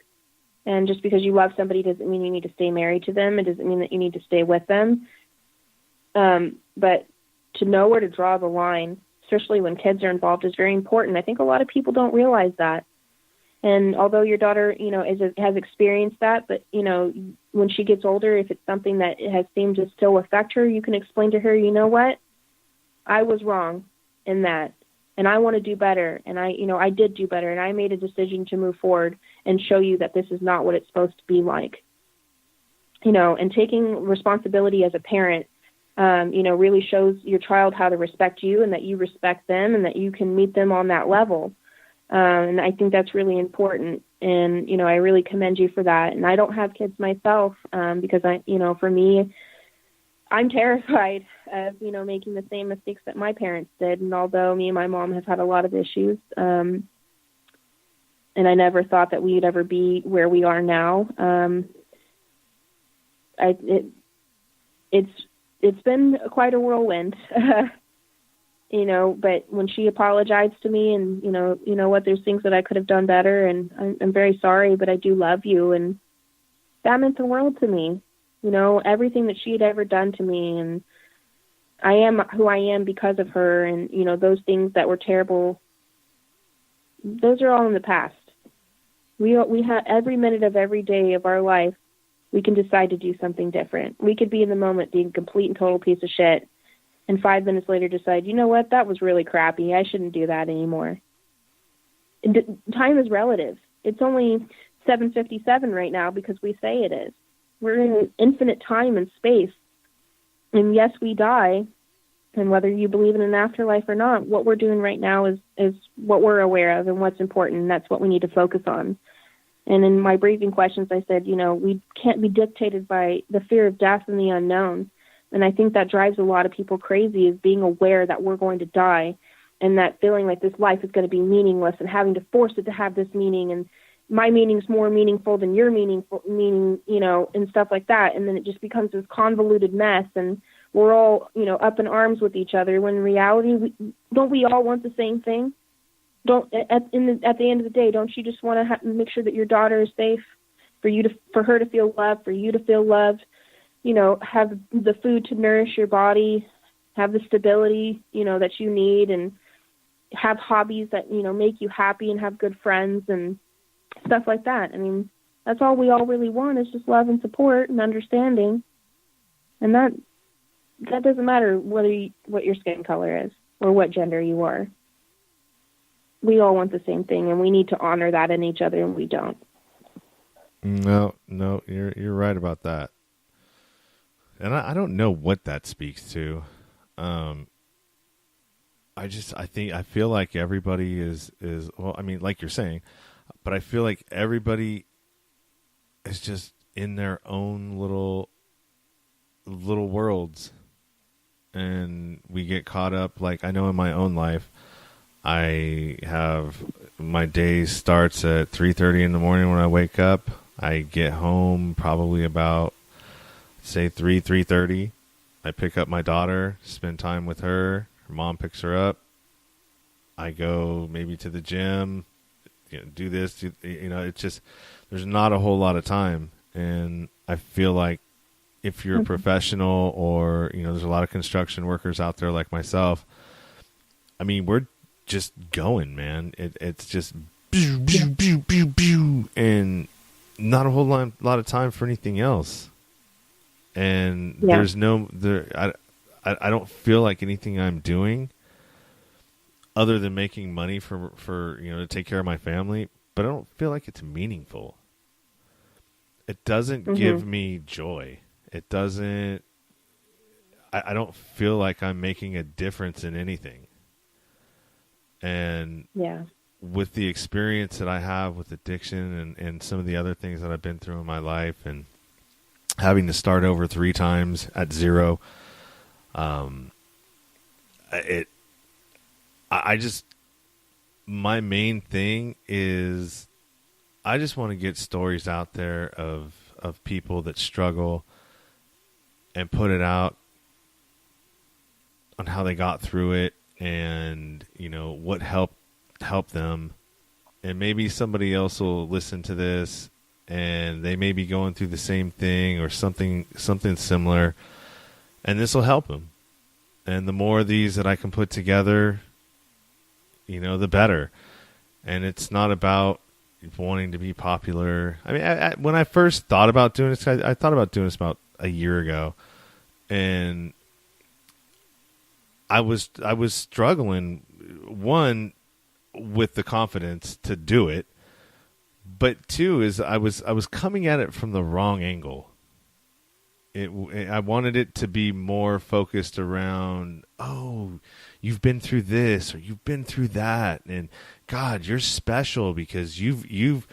And just because you love somebody doesn't mean you need to stay married to them. It doesn't mean that you need to stay with them. But to know where to draw the line, especially when kids are involved, is very important. I think a lot of people don't realize that. And although your daughter, has experienced that, but, when she gets older, if it's something that has seemed to still affect her, you can explain to her, you know what, I was wrong in that, and I want to do better. And I did do better, and I made a decision to move forward and show you that this is not what it's supposed to be like. And taking responsibility as a parent, really shows your child how to respect you, and that you respect them, and that you can meet them on that level. And I think that's really important. And, I really commend you for that. And I don't have kids myself, because for me, I'm terrified of, making the same mistakes that my parents did. And although me and my mom have had a lot of issues, and I never thought that we'd ever be where we are now, it's been quite a whirlwind. But when she apologized to me, and, what, there's things that I could have done better, and I'm very sorry, but I do love you. And that meant the world to me, everything that she had ever done to me. And I am who I am because of her. And, those things that were terrible, those are all in the past. We have every minute of every day of our life, we can decide to do something different. We could be in the moment being a complete and total piece of shit, and 5 minutes later decide, you know what, that was really crappy. I shouldn't do that anymore. Time is relative. It's only 7:57 right now because we say it is. We're in infinite time and space. And yes, we die. And whether you believe in an afterlife or not, what we're doing right now is what we're aware of and what's important. And that's what we need to focus on. And in my briefing questions, I said, we can't be dictated by the fear of death and the unknown. And I think that drives a lot of people crazy, is being aware that we're going to die, and that feeling like this life is going to be meaningless, and having to force it to have this meaning, and my meaning's more meaningful than your meaning, and stuff like that. And then it just becomes this convoluted mess, and we're all, up in arms with each other, when in reality, don't we all want the same thing? At the end of the day, don't you just want to make sure that your daughter is safe, for her to feel loved, for you to feel loved? Have the food to nourish your body, have the stability, that you need, and have hobbies that, make you happy, and have good friends and stuff like that. I mean, that's all we all really want, is just love and support and understanding. And that doesn't matter what your skin color is or what gender you are. We all want the same thing, and we need to honor that in each other, and we don't. No, you're right about that. And I don't know what that speaks to. I feel like everybody is well, I mean, like you're saying, but I feel like everybody is just in their own little worlds, and we get caught up. Like, I know in my own life, I have my day starts at 3:30 in the morning when I wake up. I get home probably about, say, 3:30. I pick up my daughter, spend time with her. Her mom picks her up. I go maybe to the gym, do this. It's just, there's not a whole lot of time. And I feel like if you're a professional, or, there's a lot of construction workers out there like myself. I mean, we're just going, man. It's just pew, pew, pew, pew, pew, and not a whole lot of time for anything else. And there's I don't feel like anything I'm doing other than making money for to take care of my family, but I don't feel like it's meaningful. It doesn't give me joy. It doesn't. I don't feel like I'm making a difference in anything. And with the experience that I have with addiction and some of the other things that I've been through in my life, and having to start over 3 times at zero, my main thing is I just want to get stories out there of people that struggle and put it out on how they got through it, and what helped them. And maybe somebody else will listen to this and they may be going through the same thing or something similar, and this will help them. And the more of these that I can put together, the better. And it's not about wanting to be popular. I mean, when I first thought about doing this, I thought about doing this about a year ago, and I was struggling, one, with the confidence to do it, but two is I was coming at it from the wrong angle. I wanted it to be more focused around, oh, you've been through this or you've been through that, and God, you're special because you've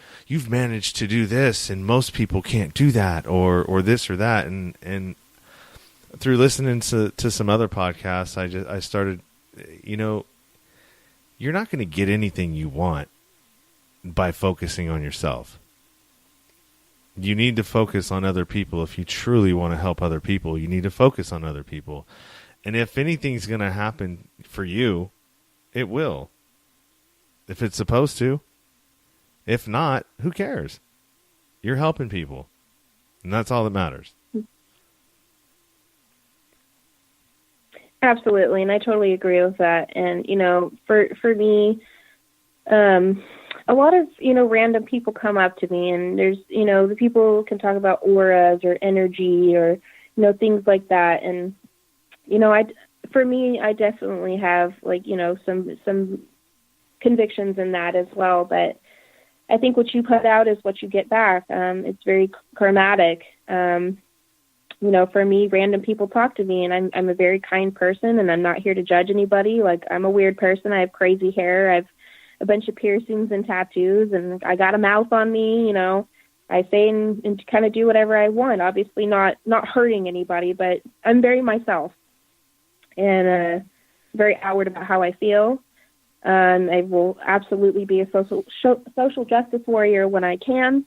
managed to do this, and most people can't do that, or this or that, and through listening to some other podcasts, I started, you're not going to get anything you want by focusing on yourself. You need to focus on other people. If you truly want to help other people, you need to focus on other people. And if anything's going to happen for you, it will. If it's supposed to. If not, who cares? You're helping people. And that's all that matters. Absolutely, and I totally agree with that. And, for me, a lot of, random people come up to me, and there's, the people can talk about auras or energy or, things like that. And, for me, I definitely have, some convictions in that as well. But I think what you put out is what you get back. It's very karmatic. For me, random people talk to me, and I'm a very kind person, and I'm not here to judge anybody. Like, I'm a weird person. I have crazy hair. I have a bunch of piercings and tattoos, and I got a mouth on me. I say and kind of do whatever I want. Obviously, not hurting anybody, but I'm very myself, and very outward about how I feel. I will absolutely be a social justice warrior when I can,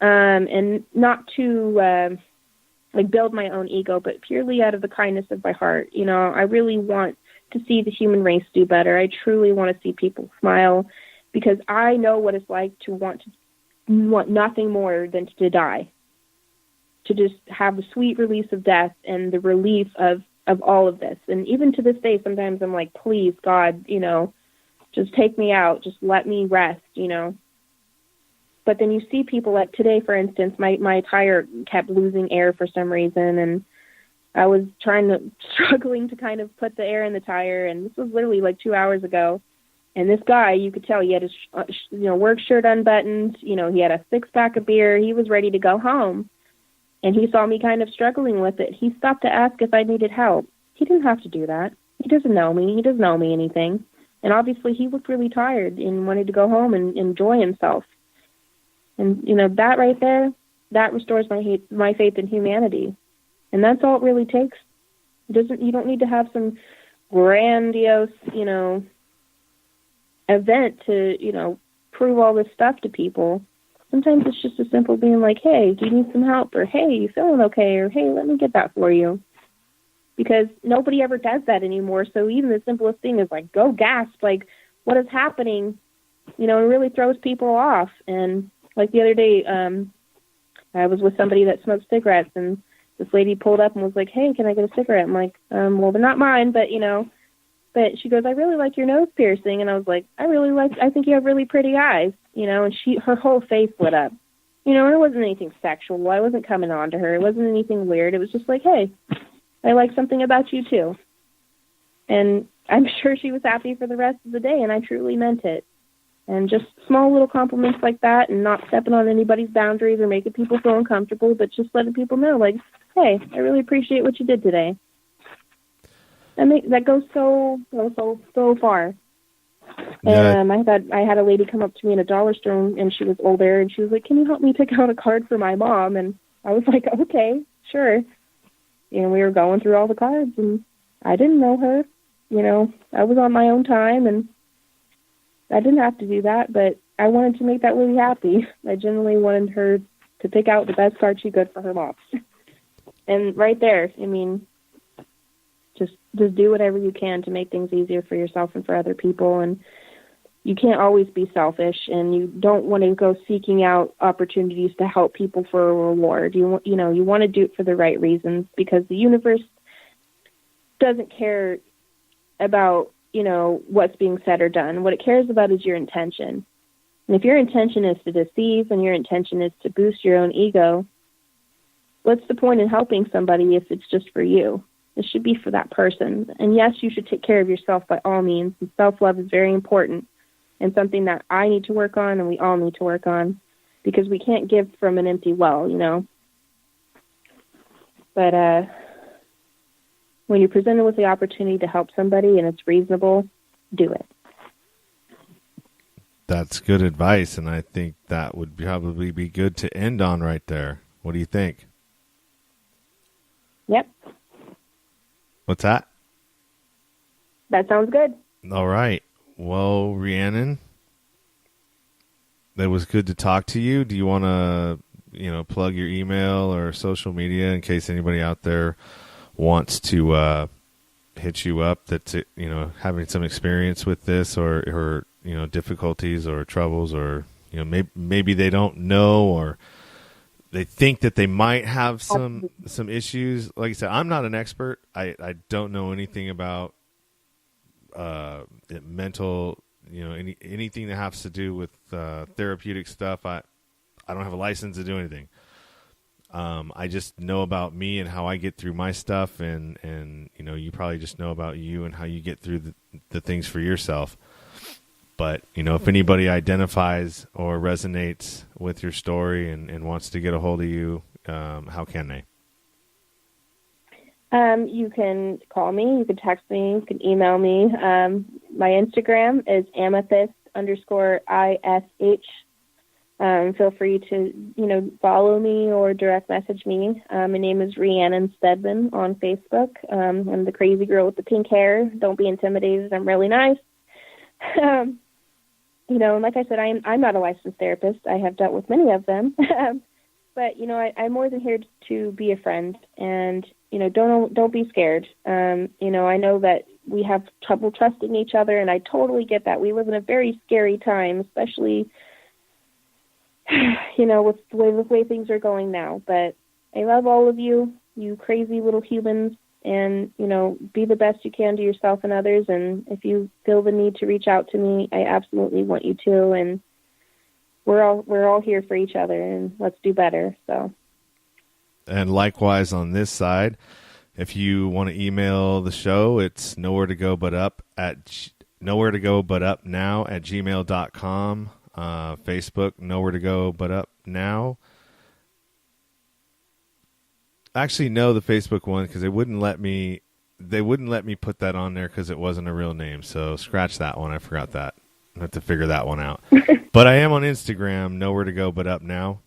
and not to build my own ego, but purely out of the kindness of my heart. I really want to see the human race do better. I truly want to see people smile, because I know what it's like to want nothing more than to die, to just have the sweet release of death and the relief of all of this. And even to this day, sometimes I'm like, please, God, just take me out, just let me rest, But then you see people like today, for instance, my tire kept losing air for some reason, and I was struggling to kind of put the air in the tire, and this was literally like 2 hours ago. And this guy, you could tell he had his work shirt unbuttoned, he had a 6-pack of beer, he was ready to go home. and he saw me kind of struggling with it. He stopped to ask if I needed help. He didn't have to do that. He doesn't know me. He doesn't owe me anything. And obviously he looked really tired and wanted to go home and enjoy himself. And, that right there, that restores my faith in humanity. And that's all it really takes. You don't need to have some grandiose, event to, prove all this stuff to people. Sometimes it's just as simple being like, hey, do you need some help? Or, hey, you feeling okay? Or, hey, let me get that for you. Because nobody ever does that anymore. So even the simplest thing is like, go gasp, like, what is happening? It really throws people off. And like the other day, I was with somebody that smoked cigarettes, and this lady pulled up and was like, hey, can I get a cigarette? I'm like, well, they're not mine, but, but she goes, I really like your nose piercing. And I was like, I think you have really pretty eyes, and her whole face lit up. And it wasn't anything sexual. I wasn't coming on to her. It wasn't anything weird. It was just like, hey, I like something about you too. And I'm sure she was happy for the rest of the day, and I truly meant it. And just small little compliments like that, and not stepping on anybody's boundaries or making people feel uncomfortable, but just letting people know, like, hey, I really appreciate what you did today. That goes so far. Yeah. And I had a lady come up to me in a dollar store, and she was older, and she was like, can you help me pick out a card for my mom? And I was like, okay, sure. And we were going through all the cards, and I didn't know her. I was on my own time, and I didn't have to do that, but I wanted to make that lady happy. I genuinely wanted her to pick out the best card she could for her mom. And right there, just do whatever you can to make things easier for yourself and for other people. And you can't always be selfish, and you don't want to go seeking out opportunities to help people for a reward. You want to do it for the right reasons, because the universe doesn't care about, what's being said or done. What it cares about is your intention. And if your intention is to deceive and your intention is to boost your own ego, what's the point in helping somebody if it's just for you? It should be for that person. And yes, you should take care of yourself by all means. And self-love is very important, and something that I need to work on and we all need to work on, because we can't give from an empty well, But when you're presented with the opportunity to help somebody and it's reasonable, do it. That's good advice, and I think that would probably be good to end on right there. What do you think? Yep. What's that? That sounds good. All right. Well, Rhiannon, it was good to talk to you. Do you want to, plug your email or social media in case anybody out there wants to hit you up that's, having some experience with this or difficulties or troubles, or, maybe they don't know, or they think that they might have some issues. Like I said, I'm not an expert. I don't know anything about mental, anything that has to do with therapeutic stuff. I don't have a license to do anything. I just know about me and how I get through my stuff, and you probably just know about you and how you get through the things for yourself. But, if anybody identifies or resonates with your story and wants to get a hold of you, how can they? You can call me, you can text me, you can email me. My Instagram is amethyst_ISH. Feel free to, follow me or direct message me. My name is Rhiannon Stedman on Facebook. I'm the crazy girl with the pink hair. Don't be intimidated. I'm really nice. Like I said, I'm not a licensed therapist. I have dealt with many of them. But, I'm more than here to be a friend. And, don't be scared. I know that we have trouble trusting each other, and I totally get that. We live in a very scary time, especially, with the way things are going now. But I love all of you, you crazy little humans, and, be the best you can to yourself and others. And if you feel the need to reach out to me, I absolutely want you to. And we're all here for each other, and let's do better. So. And likewise on this side, if you want to email the show, it's nowhere to go but up now at gmail.com. Facebook, nowhere to go but up now. Actually, no, the Facebook one, because they wouldn't let me. They wouldn't let me put that on there because it wasn't a real name. So scratch that one. I forgot that. I have to figure that one out. But I am on Instagram. Nowhere to go but up now.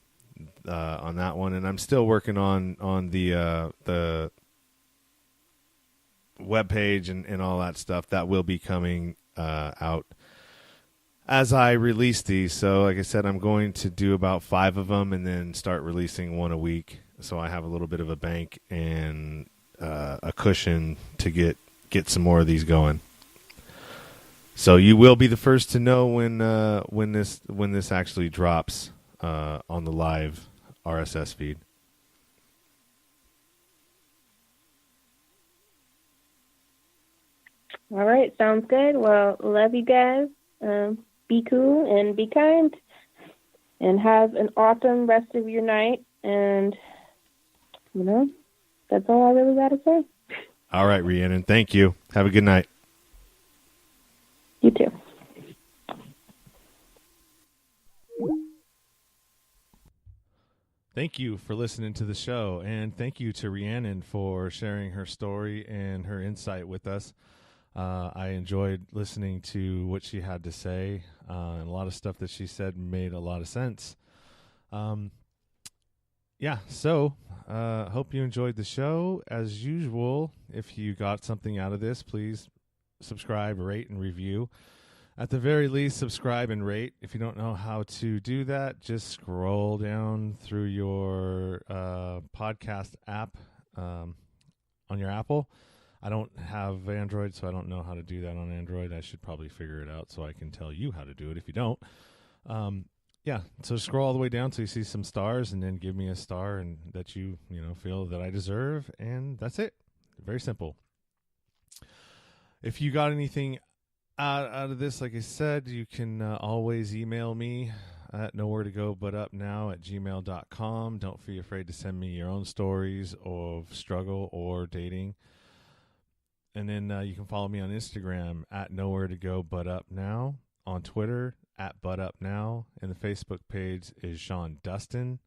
On that one, and I'm still working on the web page and all that stuff. That will be coming out as I release these. So, like I said, I'm going to do about 5 of them and then start releasing one a week. So I have a little bit of a bank and a cushion to get some more of these going. So you will be the first to know when this actually drops on the live RSS feed. All right, sounds good. Well, love you guys. Be cool and be kind, and have an awesome rest of your night. And that's all I really got to say. All right, Rhiannon. Thank you. Have a good night. You too. Thank you for listening to the show, and thank you to Rhiannon for sharing her story and her insight with us. I enjoyed listening to what she had to say, and a lot of stuff that she said made a lot of sense. So hope you enjoyed the show. As usual, if you got something out of this, please subscribe, rate, and review. At the very least, subscribe and rate. If you don't know how to do that, just scroll down through your podcast app on your Apple. I don't have Android, so I don't know how to do that on Android. I should probably figure it out so I can tell you how to do it if you don't. So scroll all the way down till you see some stars, and then give me a star and that you feel that I deserve, and that's it. Very simple. If you got anything out of this, like I said, you can always email me at nowheretogobutupnow@gmail.com. Don't be afraid to send me your own stories of struggle or dating. And then you can follow me on Instagram at nowheretogobutupnow, on Twitter at butupnow, and the Facebook page is Sean Dustin.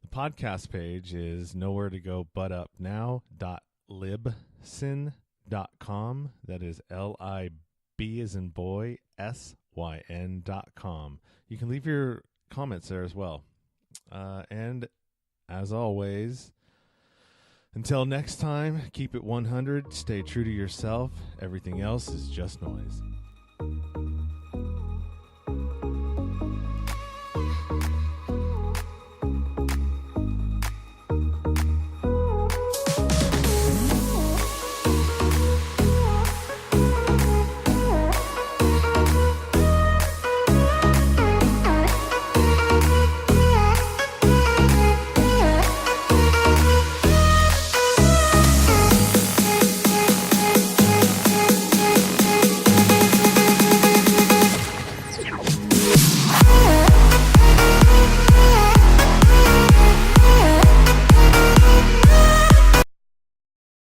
The podcast page is nowheretogobutupnow.libsyn.com. That is LIB as in boy, SYN.com. You can leave your comments there as well. And as always, until next time, keep it 100, stay true to yourself. Everything else is just noise.